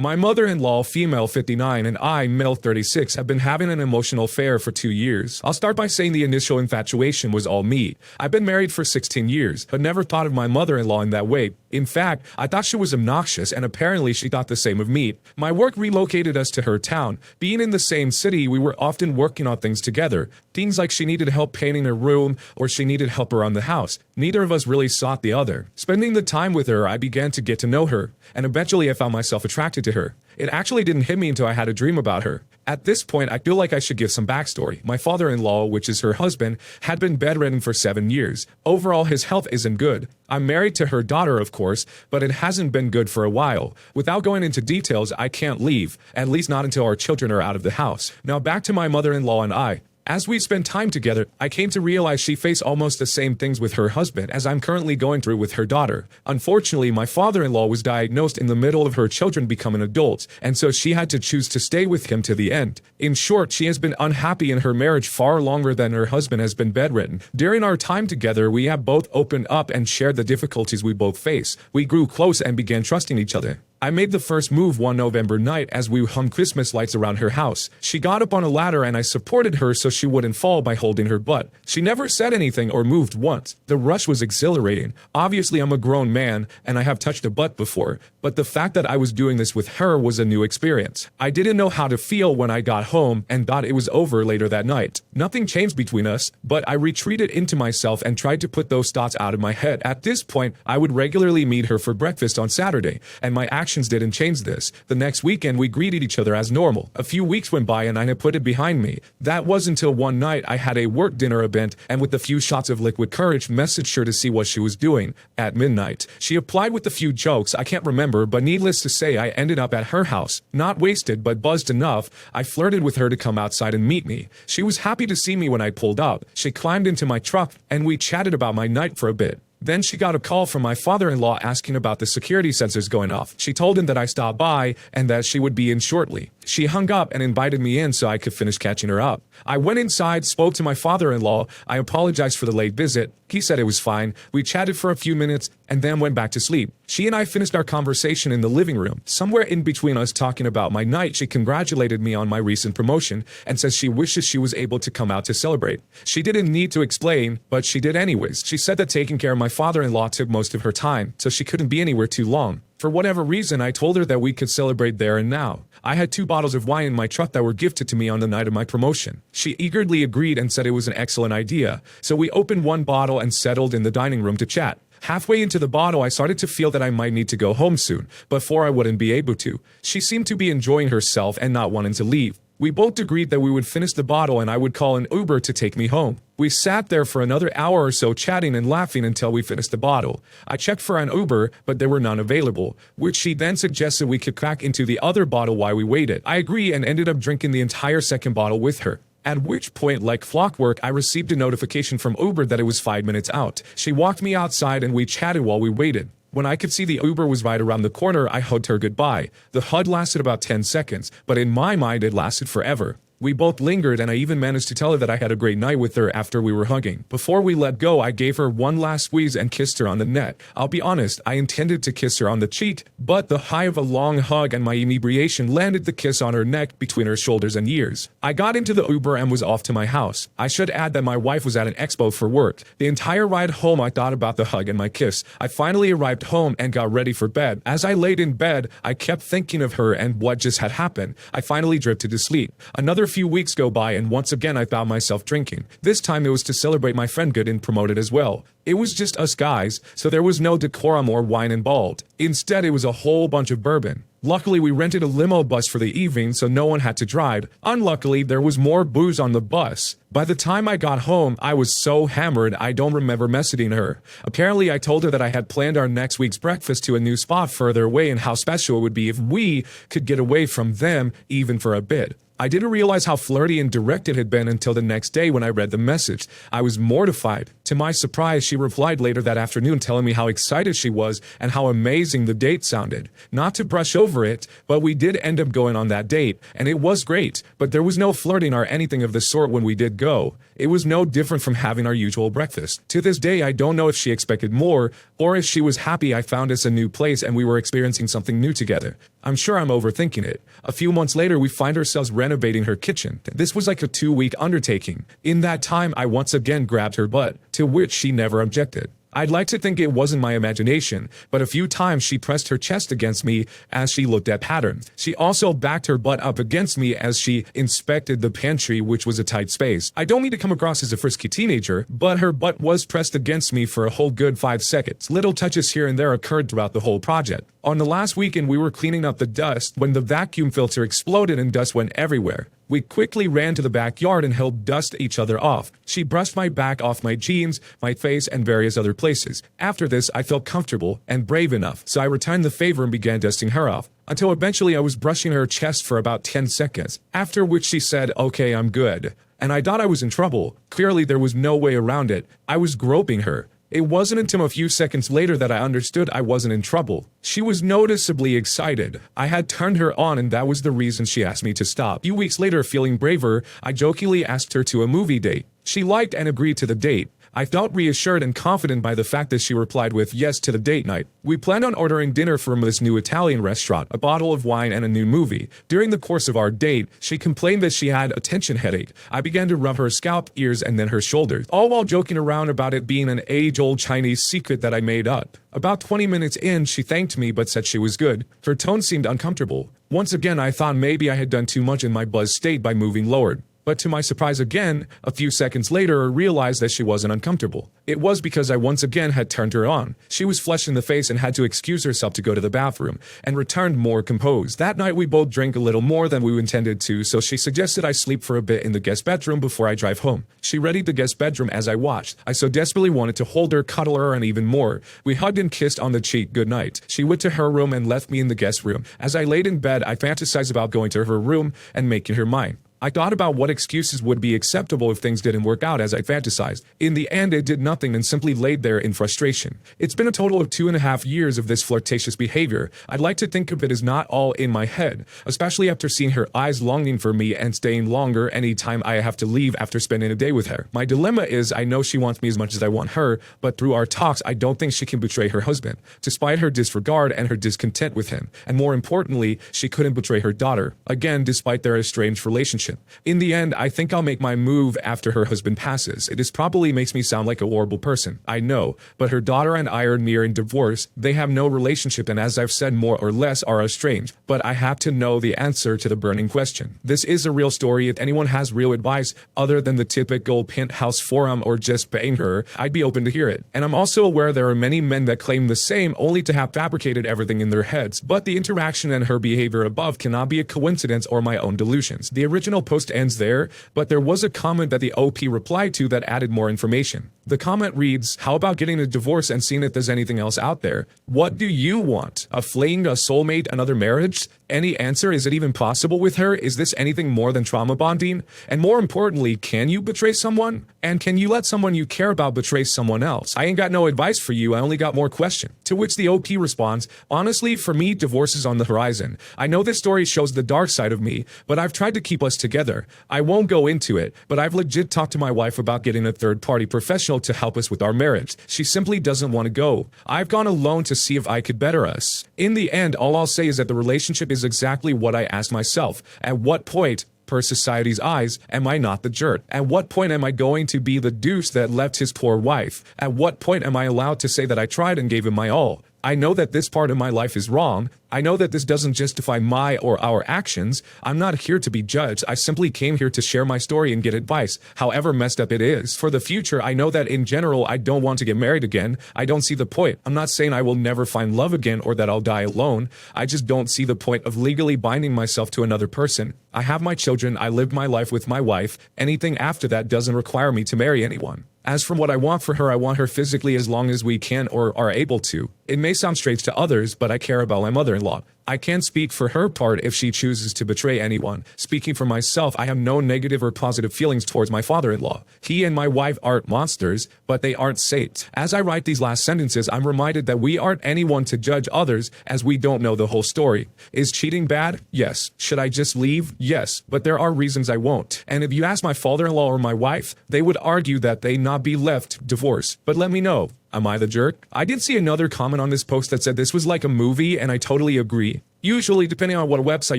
My mother-in-law, female 59, and I, male 36, have been having an emotional affair for 2 years. I'll start by saying the initial infatuation was all me. I've been married for 16 years, but never thought of my mother-in-law in that way. In fact, I thought she was obnoxious, and apparently she thought the same of me. My work relocated us to her town. Being in the same city, we were often working on things together. Things like she needed help painting her room, or she needed help around the house. Neither of us really sought the other. Spending the time with her, I began to get to know her, and eventually I found myself attracted to her. It actually didn't hit me until I had a dream about her. At this point, I feel like I should give some backstory. My father-in-law, which is her husband, had been bedridden for 7 years. Overall, his health isn't good. I'm married to her daughter, of course, but it hasn't been good for a while. Without going into details, I can't leave, at least not until our children are out of the house. Now back to my mother-in-law and I. As we spent time together, I came to realize she faced almost the same things with her husband as I'm currently going through with her daughter. Unfortunately, my father-in-law was diagnosed in the middle of her children becoming adults, and so she had to choose to stay with him to the end. In short, she has been unhappy in her marriage far longer than her husband has been bedridden. During our time together, we have both opened up and shared the difficulties we both face. We grew close and began trusting each other. I made the first move one November night as we hung Christmas lights around her house. She got up on a ladder and I supported her so she wouldn't fall by holding her butt. She never said anything or moved once. The rush was exhilarating. Obviously, I'm a grown man and I have touched a butt before, but the fact that I was doing this with her was a new experience. I didn't know how to feel when I got home and thought it was over later that night. Nothing changed between us, but I retreated into myself and tried to put those thoughts out of my head. At this point, I would regularly meet her for breakfast on Saturday, and my actions didn't change this. The next weekend, we greeted each other as normal. A few weeks went by and I had put it behind me. That was until one night I had a work dinner event and with a few shots of liquid courage messaged her to see what she was doing. At midnight, she applied with a few jokes I can't remember, but needless to say, I ended up at her house. Not wasted, but buzzed enough, I flirted with her to come outside and meet me. She was happy to see me when I pulled up. She climbed into my truck and we chatted about my night for a bit. Then she got a call from my father-in-law asking about the security sensors going off. She told him that I stopped by and that she would be in shortly. She hung up and invited me in so I could finish catching her up. I went inside, spoke to my father-in-law. I apologized for the late visit. He said it was fine. We chatted for a few minutes and then went back to sleep. She and I finished our conversation in the living room. Somewhere in between us talking about my night, she congratulated me on my recent promotion and says she wishes she was able to come out to celebrate. She didn't need to explain, but she did anyways. She said that taking care of my father-in-law took most of her time, so she couldn't be anywhere too long. For whatever reason, I told her that we could celebrate there and now. I had 2 bottles of wine in my truck that were gifted to me on the night of my promotion. She eagerly agreed and said it was an excellent idea, so we opened one bottle and settled in the dining room to chat. Halfway into the bottle, I started to feel that I might need to go home soon, before I wouldn't be able to. She seemed to be enjoying herself and not wanting to leave. We both agreed that we would finish the bottle and I would call an Uber to take me home. We sat there for another hour or so chatting and laughing until we finished the bottle. I checked for an Uber, but there were none available, which she then suggested we could crack into the other bottle while we waited. I agreed and ended up drinking the entire second bottle with her. At which point, like clockwork, I received a notification from Uber that it was 5 minutes out. She walked me outside and we chatted while we waited. When I could see the Uber was right around the corner, I hugged her goodbye. The hug lasted about 10 seconds, but in my mind it lasted forever. We both lingered and I even managed to tell her that I had a great night with her after we were hugging. Before we let go, I gave her one last squeeze and kissed her on the neck. I'll be honest, I intended to kiss her on the cheek, but the high of a long hug and my inebriation landed the kiss on her neck between her shoulders and ears. I got into the Uber and was off to my house. I should add that my wife was at an expo for work. The entire ride home I thought about the hug and my kiss. I finally arrived home and got ready for bed. As I laid in bed, I kept thinking of her and what just had happened. I finally drifted to sleep. Another few weeks go by and once again I found myself drinking. This time it was to celebrate my friend getting promoted as well. It was just us guys, so there was no decorum or wine involved. Instead, it was a whole bunch of bourbon. Luckily, we rented a limo bus for the evening so no one had to drive. Unluckily, there was more booze on the bus. By the time I got home, I was so hammered I don't remember messaging her. Apparently, I told her that I had planned our next week's breakfast to a new spot further away and how special it would be if we could get away from them even for a bit. I didn't realize how flirty and direct it had been until the next day when I read the message. I was mortified. To my surprise, she replied later that afternoon telling me how excited she was and how amazing the date sounded. Not to brush over it, but we did end up going on that date, and it was great, but there was no flirting or anything of the sort when we did go. It was no different from having our usual breakfast. To this day, I don't know if she expected more, or if she was happy I found us a new place and we were experiencing something new together. I'm sure I'm overthinking it. A few months later, we find ourselves renovating her kitchen. This was like a 2-week undertaking. In that time, I once again grabbed her butt, to which she never objected. I'd like to think it wasn't my imagination, but a few times she pressed her chest against me as she looked at patterns. She also backed her butt up against me as she inspected the pantry, which was a tight space. I don't mean to come across as a frisky teenager, but her butt was pressed against me for a whole good 5 seconds. Little touches here and there occurred throughout the whole project. On the last weekend, we were cleaning up the dust when the vacuum filter exploded and dust went everywhere. We quickly ran to the backyard and helped dust each other off. She brushed my back off my jeans, my face, and various other places. After this, I felt comfortable and brave enough, so I returned the favor and began dusting her off, until eventually I was brushing her chest for about 10 seconds, after which she said, "Okay, I'm good." And I thought I was in trouble. Clearly, there was no way around it. I was groping her. It wasn't until a few seconds later that I understood I wasn't in trouble. She was noticeably excited. I had turned her on, and that was the reason she asked me to stop. A few weeks later, feeling braver, I jokingly asked her to a movie date. She liked and agreed to the date. I felt reassured and confident by the fact that she replied with yes to the date night. We planned on ordering dinner from this new Italian restaurant, a bottle of wine, and a new movie. During the course of our date, she complained that she had a tension headache. I began to rub her scalp, ears, and then her shoulders, all while joking around about it being an age-old Chinese secret that I made up. About 20 minutes in, she thanked me but said she was good. Her tone seemed uncomfortable. Once again, I thought maybe I had done too much in my buzz state by moving lowered. But to my surprise again, a few seconds later, I realized that she wasn't uncomfortable. It was because I once again had turned her on. She was flushed in the face and had to excuse herself to go to the bathroom, and returned more composed. That night we both drank a little more than we intended to, so she suggested I sleep for a bit in the guest bedroom before I drive home. She readied the guest bedroom as I watched. I so desperately wanted to hold her, cuddle her, and even more. We hugged and kissed on the cheek goodnight. She went to her room and left me in the guest room. As I laid in bed, I fantasized about going to her room and making her mine. I thought about what excuses would be acceptable if things didn't work out as I fantasized. In the end, it did nothing and simply laid there in frustration. It's been a total of 2.5 years of this flirtatious behavior. I'd like to think of it as not all in my head, especially after seeing her eyes longing for me and staying longer any time I have to leave after spending a day with her. My dilemma is I know she wants me as much as I want her, but through our talks, I don't think she can betray her husband, despite her disregard and her discontent with him. And more importantly, she couldn't betray her daughter, again, despite their estranged relationship. In the end, I think I'll make my move after her husband passes. It probably makes me sound like a horrible person, I know, but her daughter and I are nearing divorce. They have no relationship and, as I've said, more or less are estranged. But I have to know the answer to the burning question. This is a real story. If anyone has real advice other than the typical penthouse forum or just paying her, I'd be open to hear it. And I'm also aware there are many men that claim the same only to have fabricated everything in their heads. But the interaction and her behavior above cannot be a coincidence or my own delusions. The original post ends there, but there was a comment that the OP replied to that added more information. The comment reads, "How about getting a divorce and seeing if there's anything else out there? What do you want? A fling, a soulmate, another marriage? Any answer? Is it even possible with her? Is this anything more than trauma bonding? And more importantly, can you betray someone? And can you let someone you care about betray someone else? I ain't got no advice for you, I only got more questions." To which the OP responds, "Honestly, for me, divorce is on the horizon. I know this story shows the dark side of me, but I've tried to keep us together. I won't go into it, but I've legit talked to my wife about getting a third-party professional to help us with our marriage. She simply doesn't want to go. I've gone alone to see if I could better us. In the end, all I'll say is that the relationship is exactly what I asked myself. At what point, per society's eyes, am I not the jerk? At what point am I going to be the deuce that left his poor wife? At what point am I allowed to say that I tried and gave him my all? I know that this part of my life is wrong. I know that this doesn't justify my or our actions. I'm not here to be judged. I simply came here to share my story and get advice, however messed up it is. For the future, I know that in general, I don't want to get married again. I don't see the point. I'm not saying I will never find love again or that I'll die alone. I just don't see the point of legally binding myself to another person. I have my children. I lived my life with my wife. Anything after that doesn't require me to marry anyone. As for what I want for her, I want her physically as long as we can or are able to. It may sound strange to others, but I care about my mother-in-law. I can't speak for her part if she chooses to betray anyone. Speaking for myself, I have no negative or positive feelings towards my father-in-law. He and my wife aren't monsters, but they aren't saints. As I write these last sentences, I'm reminded that we aren't anyone to judge others as we don't know the whole story. Is cheating bad? Yes. Should I just leave? Yes. But there are reasons I won't. And if you ask my father-in-law or my wife, they would argue that they not be left divorced. But let me know. Am I the jerk? I did see another comment on this post that said this was like a movie, and I totally agree. Usually, depending on what website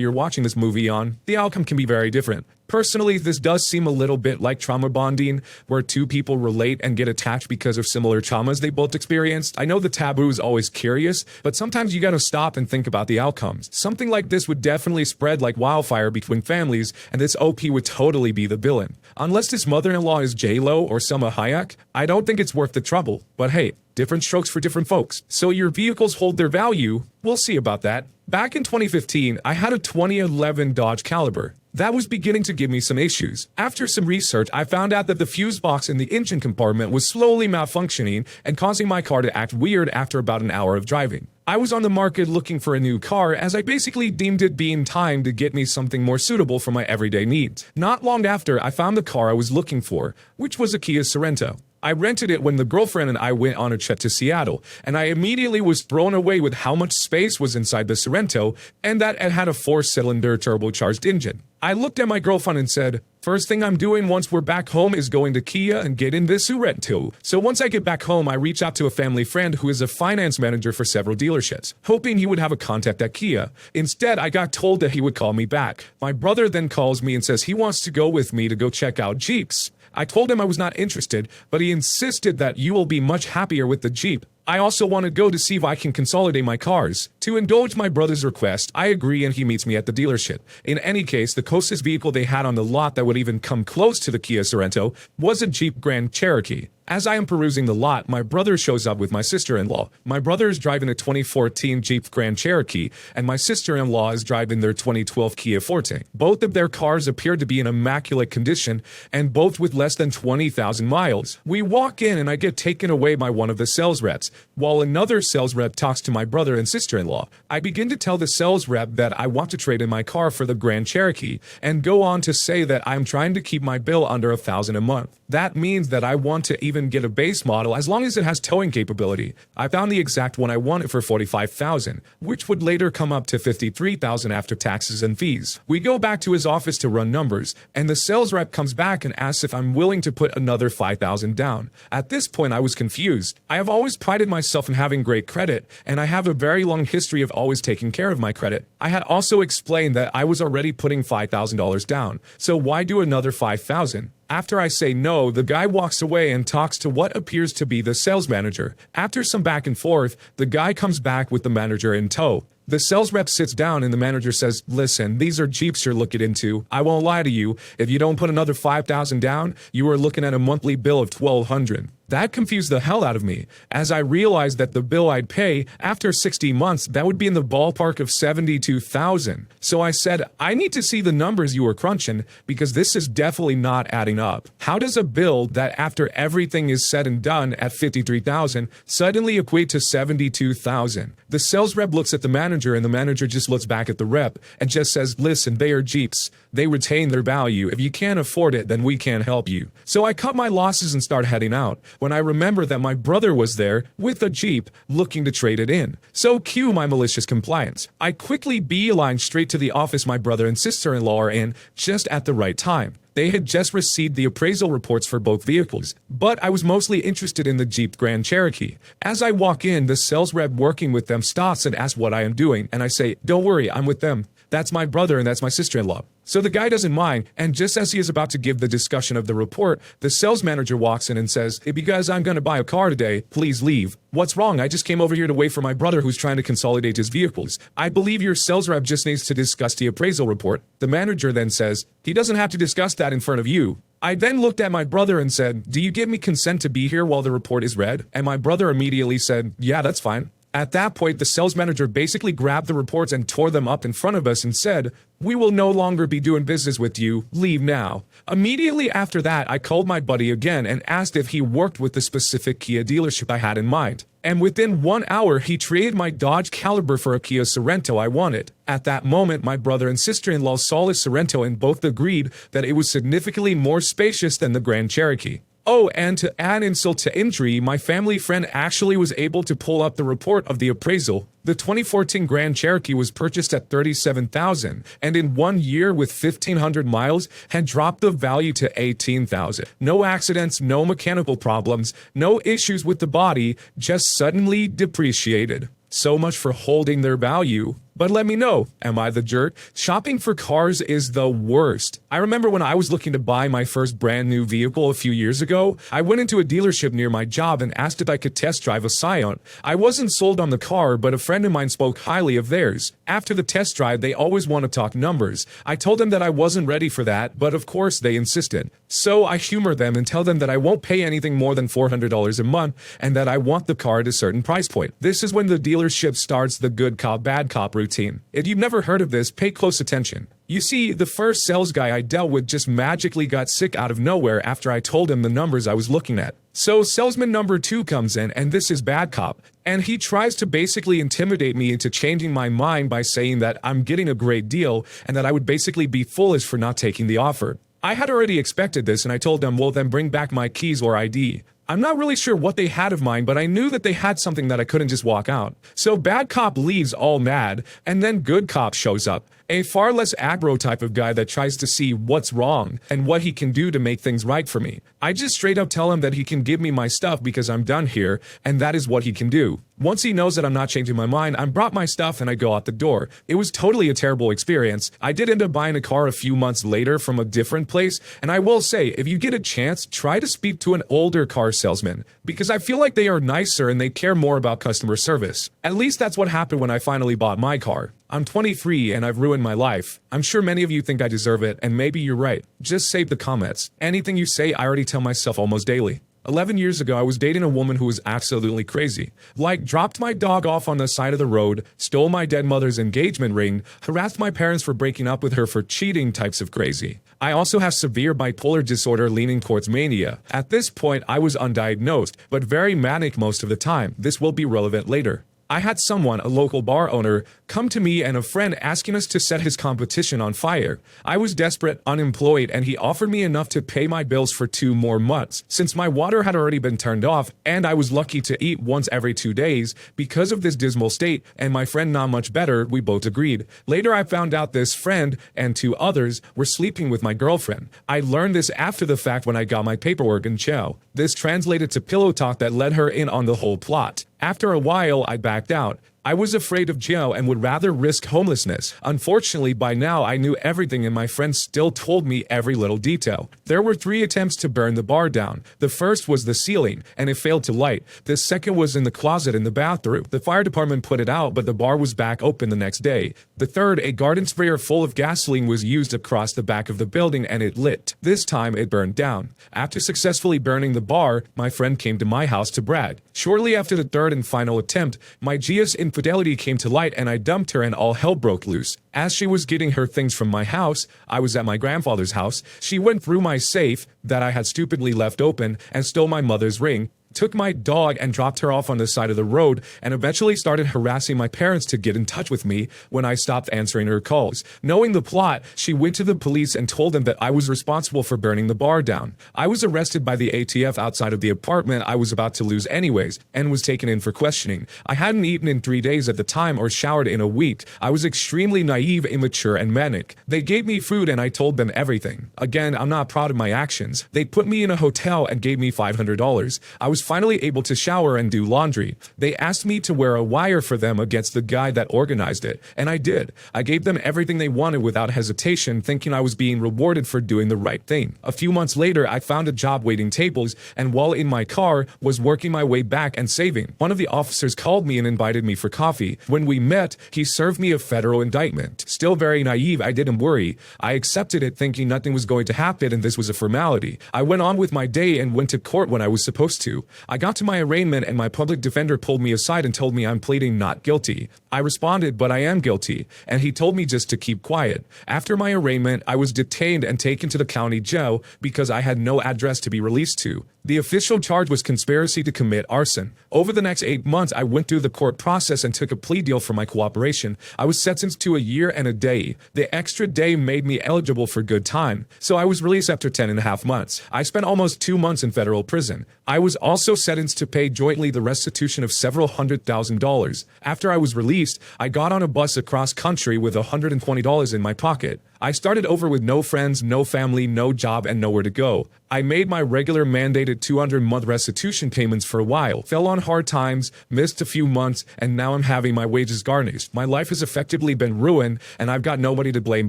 you're watching this movie on, the outcome can be very different. Personally, this does seem a little bit like trauma bonding, where two people relate and get attached because of similar traumas they both experienced. I know the taboo is always curious, but sometimes you gotta stop and think about the outcomes. Something like this would definitely spread like wildfire between families, and this OP would totally be the villain. Unless his mother-in-law is J-Lo or Selma Hayek, I don't think it's worth the trouble. But hey, different strokes for different folks. So your vehicles hold their value? We'll see about that. Back in 2015, I had a 2011 Dodge Caliber. That was beginning to give me some issues. After some research, I found out that the fuse box in the engine compartment was slowly malfunctioning and causing my car to act weird after about an hour of driving. I was on the market looking for a new car as I basically deemed it being time to get me something more suitable for my everyday needs. Not long after, I found the car I was looking for, which was a Kia Sorento. I rented it when the girlfriend and I went on a trip to Seattle, and I immediately was thrown away with how much space was inside the Sorento and that it had a 4-cylinder turbocharged engine. I looked at my girlfriend and said, first thing I'm doing once we're back home is going to Kia and getting this Sorento. So once I get back home, I reach out to a family friend who is a finance manager for several dealerships, hoping he would have a contact at Kia. Instead, I got told that he would call me back. My brother then calls me and says he wants to go with me to go check out Jeeps. I told him I was not interested, but he insisted that you will be much happier with the Jeep. I also want to go to see if I can consolidate my cars. To indulge my brother's request, I agree and he meets me at the dealership. In any case, the closest vehicle they had on the lot that would even come close to the Kia Sorento was a Jeep Grand Cherokee. As I am perusing the lot, my brother shows up with my sister-in-law. My brother is driving a 2014 Jeep Grand Cherokee, and my sister-in-law is driving their 2012 Kia Forte. Both of their cars appear to be in immaculate condition, and both with less than 20,000 miles. We walk in and I get taken away by one of the sales reps, while another sales rep talks to my brother and sister-in-law. I begin to tell the sales rep that I want to trade in my car for the Grand Cherokee, and go on to say that I'm trying to keep my bill under $1,000 a month. That means that I want to even get a base model as long as it has towing capability. I found the exact one I wanted for $45,000, which would later come up to $53,000 after taxes and fees. We go back to his office to run numbers, and the sales rep comes back and asks if I'm willing to put another $5,000 down. At this point, I was confused. I have always prided myself in having great credit, and I have a very long history of always taking care of my credit. I had also explained that I was already putting $5,000 down, so why do another $5,000? After I say no, the guy walks away and talks to what appears to be the sales manager. After some back and forth, the guy comes back with the manager in tow. The sales rep sits down and the manager says, listen, these are Jeeps you're looking into. I won't lie to you. If you don't put another $5,000 down, you are looking at a monthly bill of $1,200. That confused the hell out of me, as I realized that the bill I'd pay after 60 months, that would be in the ballpark of $72,000. So I said, I need to see the numbers you were crunching, because this is definitely not adding up. How does a bill that after everything is said and done at $53,000 suddenly equate to $72,000? The sales rep looks at the manager and the manager just looks back at the rep and just says, listen, they are Jeeps. They retain their value. If you can't afford it, then we can't help you. So I cut my losses and start heading out, when I remember that my brother was there with a Jeep looking to trade it in. So cue my malicious compliance. I quickly beeline straight to the office my brother and sister-in-law are in just at the right time. They had just received the appraisal reports for both vehicles, but I was mostly interested in the Jeep Grand Cherokee. As I walk in, the sales rep working with them stops and asks what I am doing, and I say, don't worry, I'm with them. That's my brother and that's my sister-in-law. So the guy doesn't mind, and just as he is about to give the discussion of the report, the sales manager walks in and says, hey, because I'm going to buy a car today, please leave. What's wrong? I just came over here to wait for my brother who's trying to consolidate his vehicles. I believe your sales rep just needs to discuss the appraisal report. The manager then says, he doesn't have to discuss that in front of you. I then looked at my brother and said, do you give me consent to be here while the report is read? And my brother immediately said, yeah, that's fine. At that point, the sales manager basically grabbed the reports and tore them up in front of us and said, "We will no longer be doing business with you. Leave now." Immediately after that, I called my buddy again and asked if he worked with the specific Kia dealership I had in mind. And within 1 hour, he traded my Dodge Caliber for a Kia Sorento I wanted. At that moment, my brother and sister-in-law saw the Sorento and both agreed that it was significantly more spacious than the Grand Cherokee. Oh, and to add insult to injury, my family friend actually was able to pull up the report of the appraisal. The 2014 Grand Cherokee was purchased at $37,000, and in 1 year with 1,500 miles had dropped the value to $18,000. No accidents, no mechanical problems, no issues with the body, just suddenly depreciated. So much for holding their value. But let me know, am I the jerk? Shopping for cars is the worst. I remember when I was looking to buy my first brand new vehicle a few years ago, I went into a dealership near my job and asked if I could test drive a Scion. I wasn't sold on the car, but a friend of mine spoke highly of theirs. After the test drive, they always want to talk numbers. I told them that I wasn't ready for that, but of course they insisted. So I humor them and tell them that I won't pay anything more than $400 a month and that I want the car at a certain price point. This is when the dealership starts the good cop, bad cop routine. If you've never heard of this, pay close attention. You see, the first sales guy I dealt with just magically got sick out of nowhere after I told him the numbers I was looking at. So salesman number 2 comes in, and this is bad cop, and he tries to basically intimidate me into changing my mind by saying that I'm getting a great deal and that I would basically be foolish for not taking the offer. I had already expected this, and I told them, well, then bring back my keys or ID. I'm not really sure what they had of mine, but I knew that they had something that I couldn't just walk out. So bad cop leaves all mad, and then good cop shows up. A far less aggro type of guy that tries to see what's wrong and what he can do to make things right for me. I just straight up tell him that he can give me my stuff because I'm done here, and that is what he can do. Once he knows that I'm not changing my mind, I brought my stuff and I go out the door. It was totally a terrible experience. I did end up buying a car a few months later from a different place, and I will say, if you get a chance, try to speak to an older car salesman, because I feel like they are nicer and they care more about customer service. At least that's what happened when I finally bought my car. I'm 23 and I've ruined my life. I'm sure many of you think I deserve it, and maybe you're right. Just save the comments. Anything you say, I already tell myself almost daily. 11 years ago, I was dating a woman who was absolutely crazy. Like, dropped my dog off on the side of the road, stole my dead mother's engagement ring, harassed my parents for breaking up with her for cheating types of crazy. I also have severe bipolar disorder leaning towards mania. At this point, I was undiagnosed, but very manic most of the time. This will be relevant later. I had someone, a local bar owner, come to me and a friend asking us to set his competition on fire. I was desperate, unemployed, and he offered me enough to pay my bills for 2 more months. Since my water had already been turned off, and I was lucky to eat once every 2 days, because of this dismal state, and my friend not much better, we both agreed. Later I found out this friend and 2 others were sleeping with my girlfriend. I learned this after the fact when I got my paperwork in jail. This translated to pillow talk that led her in on the whole plot. After a while, I backed out. I was afraid of jail and would rather risk homelessness. Unfortunately, by now I knew everything and my friends still told me every little detail. There were 3 attempts to burn the bar down. The first was the ceiling, and it failed to light. The second was in the closet in the bathroom. The fire department put it out, but the bar was back open the next day. The third, a garden sprayer full of gasoline was used across the back of the building and it lit. This time it burned down. After successfully burning the bar, my friend came to my house to brag. Shortly after the third and final attempt, my GS infidelity came to light and I dumped her and all hell broke loose. As she was getting her things from my house, I was at my grandfather's house, she went through my safe that I had stupidly left open and stole my mother's ring, took my dog and dropped her off on the side of the road, and eventually started harassing my parents to get in touch with me when I stopped answering her calls. Knowing the plot, she went to the police and told them that I was responsible for burning the bar down. I was arrested by the ATF outside of the apartment I was about to lose anyways, and was taken in for questioning. I hadn't eaten in 3 days at the time or showered in a week. I was extremely naive, immature, and manic. They gave me food and I told them everything. Again, I'm not proud of my actions. They put me in a hotel and gave me $500. I was finally able to shower and do laundry. They asked me to wear a wire for them against the guy that organized it, and I did. I gave them everything they wanted without hesitation, thinking I was being rewarded for doing the right thing. A few months later, I found a job waiting tables, and while in my car, was working my way back and saving. One of the officers called me and invited me for coffee. When we met, he served me a federal indictment. Still very naive, I didn't worry. I accepted it thinking nothing was going to happen and this was a formality. I went on with my day and went to court when I was supposed to. I got to my arraignment and my public defender pulled me aside and told me I'm pleading not guilty. I responded, but I am guilty, and he told me just to keep quiet. After my arraignment, I was detained and taken to the county jail because I had no address to be released to. The official charge was conspiracy to commit arson. Over the next 8 months, I went through the court process and took a plea deal for my cooperation. I was sentenced to a year and a day. The extra day made me eligible for good time, so I was released after 10.5 months. I spent almost 2 months in federal prison. I was also sentenced to pay jointly the restitution of several $100,000. After I was released, I got on a bus across country with $120 in my pocket. I started over with no friends, no family, no job, and nowhere to go. I made my regular mandated 200-month restitution payments for a while, fell on hard times, missed a few months, and now I'm having my wages garnished. My life has effectively been ruined, and I've got nobody to blame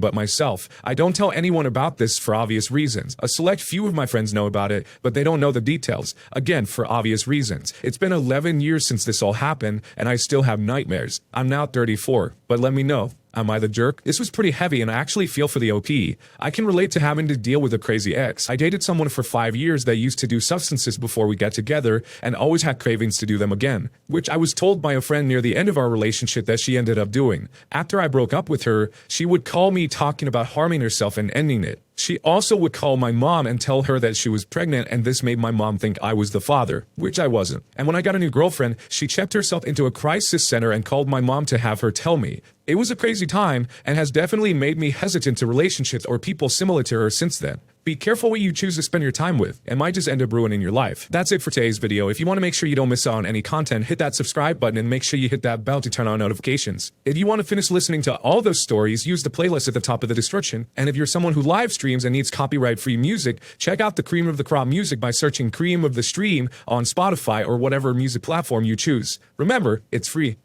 but myself. I don't tell anyone about this for obvious reasons. A select few of my friends know about it, but they don't know the details. Again, for obvious reasons. It's been 11 years since this all happened, and I still have nightmares. I'm now 34, but let me know. Am I the jerk? This was pretty heavy and I actually feel for the OP. I can relate to having to deal with a crazy ex. I dated someone for 5 years that used to do substances before we got together and always had cravings to do them again, which I was told by a friend near the end of our relationship that she ended up doing. After I broke up with her, she would call me talking about harming herself and ending it. She also would call my mom and tell her that she was pregnant, and this made my mom think I was the father, which I wasn't. And when I got a new girlfriend, she checked herself into a crisis center and called my mom to have her tell me. It was a crazy time and has definitely made me hesitant to relationships or people similar to her since then. Be careful what you choose to spend your time with. It might just end up ruining your life. That's it for today's video. If you want to make sure you don't miss out on any content, hit that subscribe button and make sure you hit that bell to turn on notifications. If you want to finish listening to all those stories, use the playlist at the top of the description. And if you're someone who live streams and needs copyright-free music, check out the Cream of the Crop music by searching Cream of the Stream on Spotify or whatever music platform you choose. Remember, it's free.